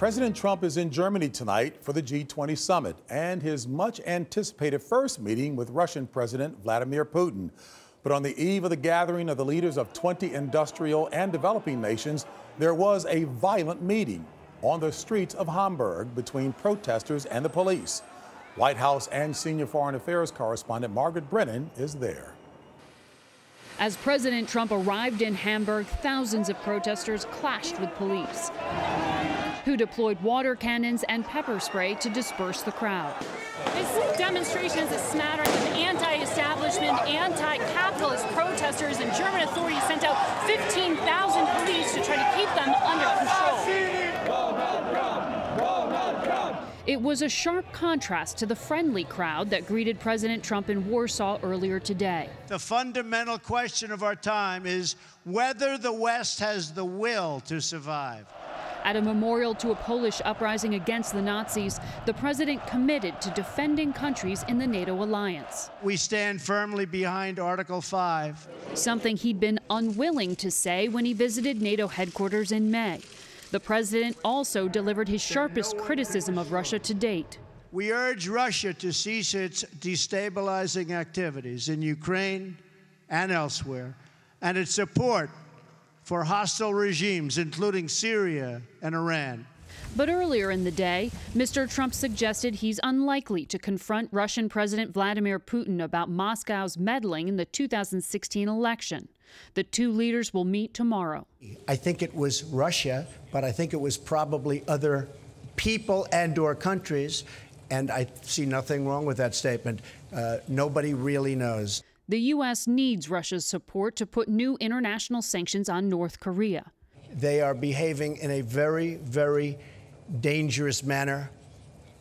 President Trump is in Germany tonight for the G-20 summit and his much-anticipated first meeting with Russian President Vladimir Putin. But on the eve of the gathering of the leaders of 20 industrial and developing nations, there was a violent meeting on the streets of Hamburg between protesters and the police. White House and senior foreign affairs correspondent Margaret Brennan is there. As President Trump arrived in Hamburg, thousands of protesters clashed with police, who deployed water cannons and pepper spray to disperse the crowd. This demonstration is a smattering of anti-establishment, anti-capitalist protesters, and German authorities sent out 15,000 police to try to keep them under control. It was a sharp contrast to the friendly crowd that greeted President Trump in Warsaw earlier today. The fundamental question of our time is whether the West has the will to survive. At a memorial to a Polish uprising against the Nazis, the president committed to defending countries in the NATO alliance. We stand firmly behind Article 5. Something he'd been unwilling to say when he visited NATO headquarters in May. The president also delivered his sharpest criticism of Russia to date. We urge Russia to cease its destabilizing activities in Ukraine and elsewhere, and its support for hostile regimes, including Syria and Iran. But earlier in the day, Mr. Trump suggested he's unlikely to confront Russian President Vladimir Putin about Moscow's meddling in the 2016 election. The two leaders will meet tomorrow. I think it was Russia, but I think it was probably other people and/or countries, and I see nothing wrong with that statement. Nobody really knows. The U.S. needs Russia's support to put new international sanctions on North Korea. They are behaving in a very, very dangerous manner,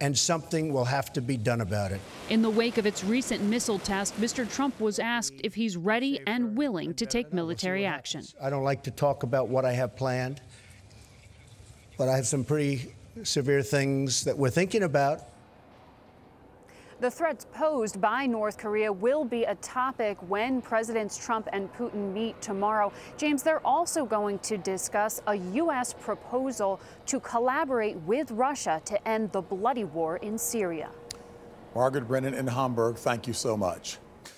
and something will have to be done about it. In the wake of its recent missile test, Mr. Trump was asked if he's ready and willing to take military action. I don't like to talk about what I have planned, but I have some pretty severe things that we're thinking about. The threats posed by North Korea will be a topic when Presidents Trump and Putin meet tomorrow. James, they're also going to discuss a U.S. proposal to collaborate with Russia to end the bloody war in Syria. Margaret Brennan in Hamburg, thank you so much.